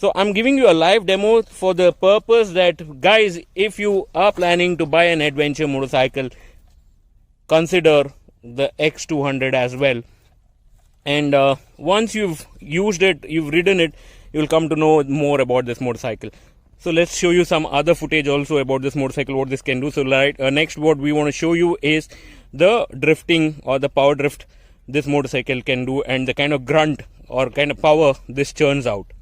So I'm giving you a live demo for the purpose that, guys, if you are planning to buy an adventure motorcycle, consider the X200 as well. And once you've used it, you've ridden it, you'll come to know more about this motorcycle. So let's show you some other footage also about this motorcycle, what this can do. So next what we want to show you is the drifting or the power drift this motorcycle can do, and the kind of grunt or kind of power this churns out.